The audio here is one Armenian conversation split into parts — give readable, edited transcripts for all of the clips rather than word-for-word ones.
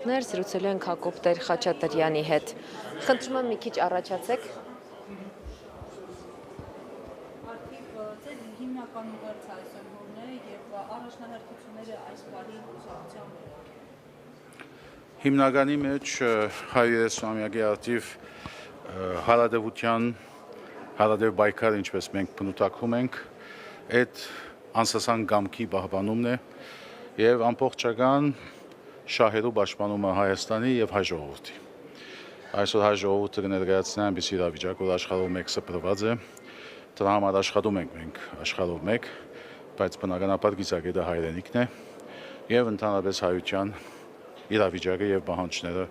Զրուցել ենք Հակոբ Տեր-Խաչատրյանի հետ։ Խնդրում եմ մի քիչ առաջացեք։ Ձեր հիմնական ուղերձը այսօր որն է եւ առաջնահերթությունները այս բարի ուսուցչությամբ։ Հիմնականի մեջ 130-ամյակի արդիվ հարադեվ բայկար, ինչպես մենք բնութագրում ենք, այդ անսասան գամքի պահպանումն է եւ ամբողջական շահերու պաշտպանումը Հայաստանի եւ հայ ժողովրդի։ Այսօր հայ ժողովուրդը կներկայացնի այնպիսի իրավիճակ, որ աշխարհով մեկ սփռված է, դրա համար աշխատում ենք մենք աշխարհով մեկ, բայց բնականաբար գիծակետը հայրենիքն է եւ ընդհանրապես հայության իրավիճակը եւ պահանջները,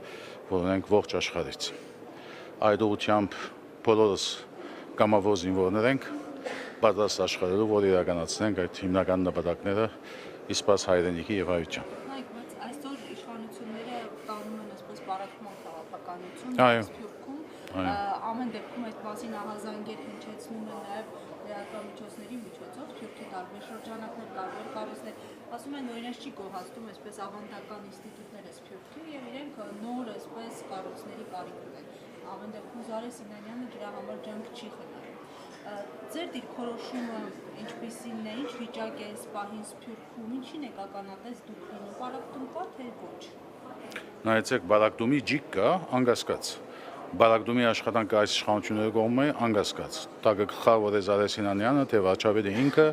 որ ունենք ողջ աշխարհից։ Այդ ուղղությամբ բոլորս կամավոր զինվորներ ենք, պատրաստ աշխարհելու, որ իրականացնենք այդ հիմնական նպատակները իսպաս հայրենիքի եւ հայության։ Այսօր իշխանությունները տանում են այսպես բարակման քաղաքականություն Սփյուռքում, ամեն դեպքում այդ մասին ահազանգեր հնչեցնում են նաեւ լրատվամիջոցների միջոցով Սփյուռքի տարբեր շրջանակներ, տարբեր կառույցներ, ասում են օրինակ չի գոհացնում այսպես ավանդական ինստիտուտները Սփյուռքի եւ իրենք նոր այսպես կառույցների կարիք ունեն։ Ամեն դեպքում Զարե Սինանյանը դրա համար ջանք չի խնայում։ Ձեր դիրքորոշումը ինչպիսին է, ինչ վիճակ է այս պահին Սփյուռքում, ինչին եք ականատես դուք լինում, բարակտում կա թե ոչ։ Նայեցեք, բարակտումի ջիկ կա, անկասկած։ Բարակտումի աշխատանքը այս իշխանությունների կողմը անկասկած։ Դա գլխավոր որ է Զարե Սինանյանը, թե վարչապետը ինքը,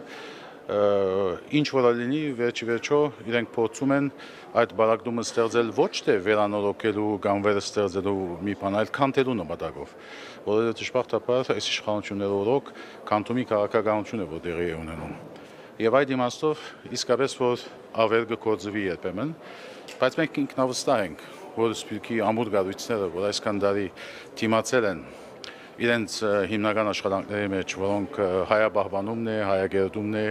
ինչ որ լինի, վերջիվերջո իրենք փորձում են այդ բարակտումը ստեղծել ոչ թե վերանորոգելու կամ վերստեղծելու մի բան, այլ քանթելու նպատակով, որովհետև ճշմարտաբար այս իշխանությունները օրոք քանթումի քաղաքականություն է, որ տեղի է ունենում։ Եվ այդ իմաստով իսկապես որ ավերգը կորձվի երբեմն, բայց մենք ինքնավստահ ենք, որ Սփյուռքի ամուր գառույցները, որ այսքան տարի դիմացել են իրենց հիմնական աշխատանքների մեջ, որոնք հայապահպանումն է, հայագերդումն է,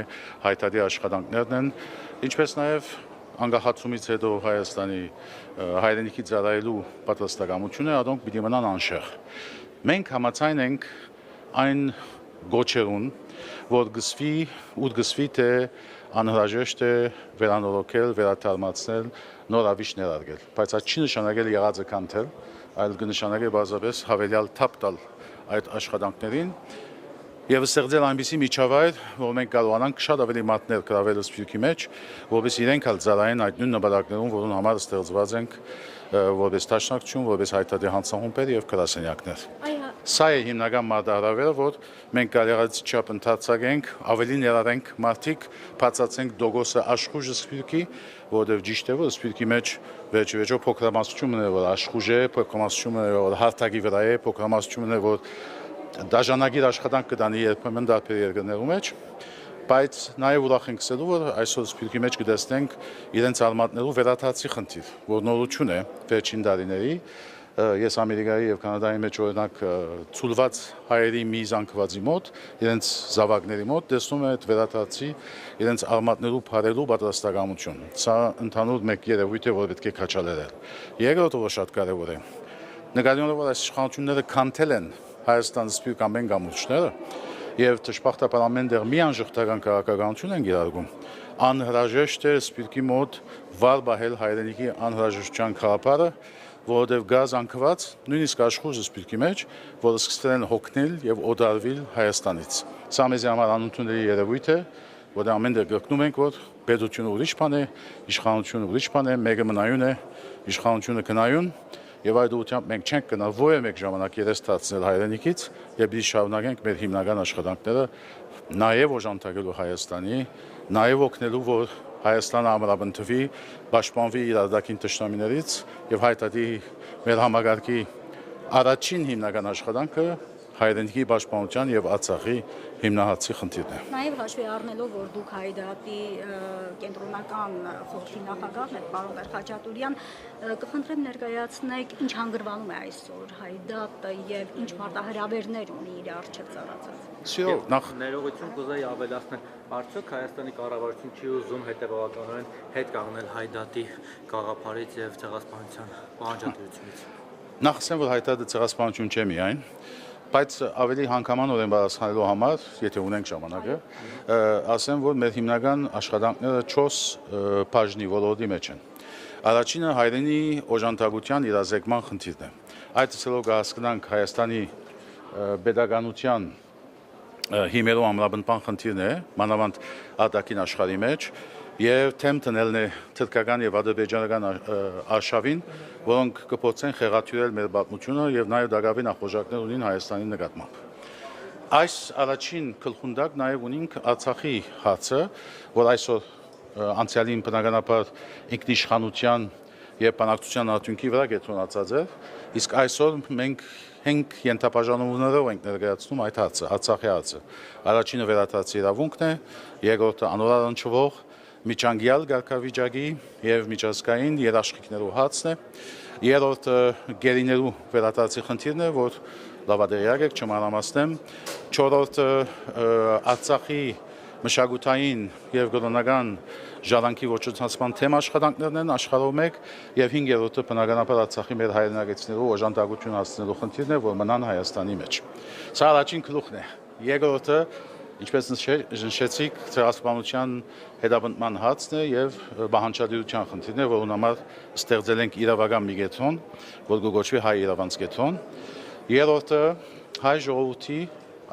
հայտարարի աշխատանքներն են, ինչպես նաև անկախացումից հետո Հայաստանի հայրենիքի ծառայելու պատրաստակամությունը, adonk պիտի մնան անշեղ։ Մենք համաձայն ենք այն գոչերուն, որ գսվի թե անհրաժեշտ է վերանորոգել, վերաթարմացնել, նոր ավիշ ներարկել, բայց այդ չի նշանակել եղածը քանթել, այլ կնշանակի բազապես հավելյալ թափ տալ այդ աշխատանքներին եւ ստեղծել այնպիսի միջավայր, որ մենք կարողանանք շատ ավելի մատներ գրավել Սփյուռքի մեջ, որովհետեւ իրենք հալ ծառայեն այդ նույն նպատակներուն, որոնց համար ստեղծված ենք որպես դաշնակցություն, որպես հայտարարի հանձնախումբեր եւ գրասենյակներ։ Սա է հիմնական մարտահրավերը, որ մենք կարողացի չափ ընդհանրացենք, ավելի ներառենք մարդիկ, բացացենք դոգոսը աշխուժը Սփյուռքի, որովհետեւ ճիշտ է, որ Սփյուռքի մեջ վերջիվերջո փոքրամասնությունն է, որ աշխուժ է, փոքրամասնությունն է, որ հարթակի վրա է, փոքրամասնությունն է, որ դաժանագիր աշխատանք կդանի երբեմն դարբեր երկրներում մեջ, բայց նաև ուրախ ենք ասելու, որ այսօր Սփյուռքի մեջ կտեսնենք իրենց արմատներու վերաթացի խնդիր, որ նորություն է վերջին տարիների։ Ես Ամերիկայի եւ Կանադայի մեջ օրինակ ցուլված հայերի մի զանգվածի մոտ, իրենց զավակների մոտ տեսնում եմ այդ վերաթացի իրենց արմատներու բարելու պատրաստակամություն։ Սա ընդհանուր մեկ երևույթ է, որ պետք է քաչալերել։ Երկրորդը որ շատ կարեւոր է։ Նկատի ունենալով որ այս իշխանությունները քանթել են Հայաստան-Սփյուռք ամեն գամուրջները եւ ճշմարտաբար ամեն դեր մի անժխտական քաղաքականություն են գերարգում, անհրաժեշտ է Սփյուռքի մոտ վար բահել հայրենիքի անհրաժեշտության խաղապարը, որովհետև գազ անկված, նույնիսկ աշխուժը Սփյուռքի մեջ, որը սկսել են հոգնել եւ օդարվել Հայաստանից։ Սա մեզ համար անընդունելի երևույթ է, որ ամեն դեր գտնում ենք, որ պետությունը ուրիշ բան է, իշխանությունը ուրիշ բան է, մեկը մնայուն է, իշխանությունը կնայուն, եւ այդ ուղղությամբ մենք չենք գնալ ովը մեկ ժամանակ երես դարձնել հայրենիքից եւ biz շարունակենք մեր հիմնական աշխատանքները նաեւ օժանդակելու Հայաստանի, նաեւ օգնելու, որ Հայաստանը ամրապնդվի, պաշտպանվի իր արտաքին թշնամիներից եւ հայտարարի մեր համագարկի առաջին հիմնական աշխատանքը հայրենիքի պաշտպանության եւ Արցախի հիմնահատցի խնդիրն է։ Նաեւ հաշվի առնելով, որ դուք Հայդատի կենտրոնական խորհրդի նախագահն եք, պարոն Տեր-Խաչատրյան, կխնդրեմ ներկայացնեք ինչ հանգրվանում է այսօր Հայդատը եւ ինչ մարտահրավերներ ունի իր առջեւ ծառացած։ Սիրով նախ ներողություն կուզեի ավելացնել, արդյոք Հայաստանի կառավարություն չի ուզում հետևողականորեն հետ կանգնել Հայդատի գաղափարից եւ ցեղասպանության պահանջատիրությունից։ Նախ ասեմ, որ հայտարարը ցեղասպանություն չէ միայն, բայց ավելի հանգամանորեն բարձրանալու համար, եթե ունենք ժամանակը, ասեմ, որ մեր հիմնական աշխատանքները 4 բաժնի ոլորտի մեջ են։ Առաջինը հայրենի օժանդակության իրազեկման խնդիրն է։ Այդ ցելով կհասկանանք Հայաստանի pedagoganության հիմերու ամրապնդման խնդիրն է, մանավանդ արտաքին աշխարհի մեջ, եւ թեմ տնելն է թրքական եւ ադրբեջանական արշավին, որոնք կփորձեն խեղաթյուրել մեր պատմությունը եւ նաեւ դակավին ախորժակներ ունին Հայաստանի նկատմամբ։ Այս առաջին գլխունդակ նաեւ ունենք Արցախի հարցը, որ այսօր անցյալին բնականաբար ինքնիշխանության եւ բանակցության արդյունքի վրա կենտրոնացած է, իսկ այսօր մենք հենք ենթաբաժանումներով ենք ներկայացնում այդ հարցը, Արցախի հարցը։ Առաջինը վերադարձի իրավունքն է, երկրորդը անորոշվող միջանկյալ կարգավիճակի եւ միջազգային երաշխիքներու հարցն է, երրորդը գերիներու վերադարձի խնդիրն է, որ լավադերյակ եք չմանրամասնեմ, չորրորդը Արցախի մշակութային եւ գոտնական ժառանգի ոչնչացման թեմ աշխատանքներն են աշխարհով մեկ եւ հինգերորդը բնականաբար Արցախի մեր հայրենակիցներու օժանդակություն հասցնելու խնդիրն է, որ մնան Հայաստանի մեջ։ Սա առաջին գլուխն է։ Երկրորդը, ինչպես նշեցիք, ցեղասպանության հետապնդման հարցն է եւ բանջարդիրության խնդիրն է, որոնց համար ստեղծել ենք իրավական մի կենտրոն, որ կոչվի հայ իրավանց կենտրոն։ Երրորդը հայ ժողովրդի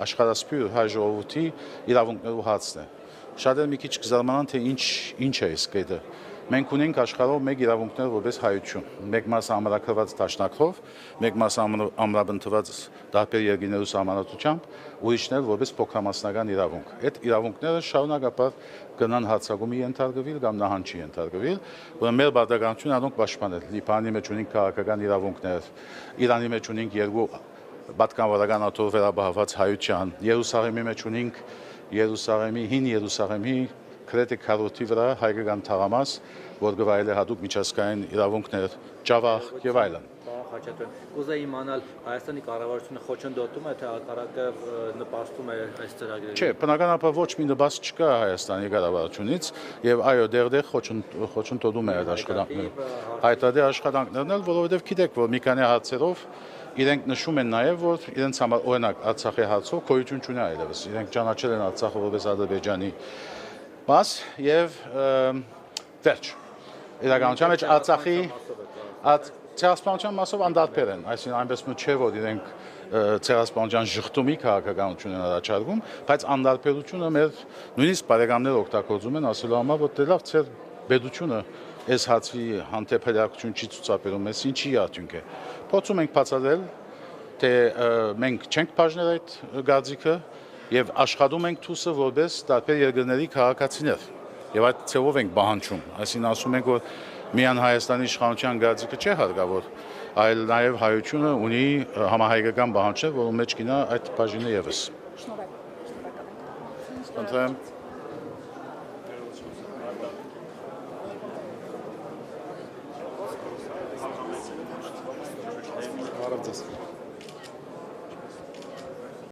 աշխարհասփյուր հայ ժողովրդի իրավունքներու հարցն է։ Շատերը մի քիչ կզարմանան, թե ինչ է այս կետը։ Մենք ունենք աշխարհով մեկ իրավունքներ որպես հայություն, մեկ մասը ամրագրված դաշնակով, մեկ մասը ամրապնդված տարբեր երկրներու սահմանադրությամբ, ուրիշներ որպես փոքրամասնական իրավունք։ Այդ իրավունքները շարունակաբար կնան հարձակումի ենթարկվել կամ նահանջի ենթարկվել, որ մեր բادرականությունը անոնք պաշտպանել։ Լիբանանի մեջ ունենք քաղաքական իրավունքներ, Իրանի մեջ ունենք երկու պատկանվորական աթոռ վերաբահված հայության, Երուսաղեմի մեջ ունենք հին Երուսաղեմի քրետի քարոզի վրա հայկական թաղամաս, որ գվայել է հատուկ միջազգային իրավունքներ, Ջավախ եւ այլն։ Կուզեի իմանալ Հայաստանի կառավարությունը խոչընդոտում է, թե հակառակը նպաստում է այս ծրագրերին։ Չէ, բնականաբար ոչ մի նպաստ չկա Հայաստանի կառավարությունից եւ այո, դեռ խոչընդոտում է այդ աշխատանքները։ Հայտարարի աշխատանքներն էլ, որովհետեւ գիտեք, որ մի քանի հարցերով իրենք նշում են նաև, որ իրենց համար օրինակ Արցախի հարցով գոյություն չունի այլևս։ Իրենք ճանաչել են Արցախը որպես Ադրբեջանի մաս եւ վերջ։ Իրականության մեջ Արցախի ցեղասպանության մասով անդարբեր են, այսինքն այնպես չէ, որ իրենք ցեղասպանության շղթումի քաղաքականություն են առաջարկում, բայց անդարբերությունը մեր նույնիսկ բարեկամներ օգտագործում են ասելու համար, որ դե լավ ցեր բեդությունը այս հացի հանդեպելակություն չի ցուցաբերում, այս ինչի արդյունք է։ Փորձում ենք բացատրել, թե մենք չենք բաժնել այդ գազիկը եւ աշխատում ենք թուսը որպես տարբեր երկրների քաղաքացիներ։ Եվ այդ ցեվով ենք բանջում, այսինքն ասում ենք, որ միան Հայաստանի իշխանության գազիկը չէ հարկավոր, այլ նաեւ հայությունը ունի համահայկական բանջեր, որոնց մեջ կինա այդ բաժինը եւս։ Շնորհակալ եմ։ Հարցը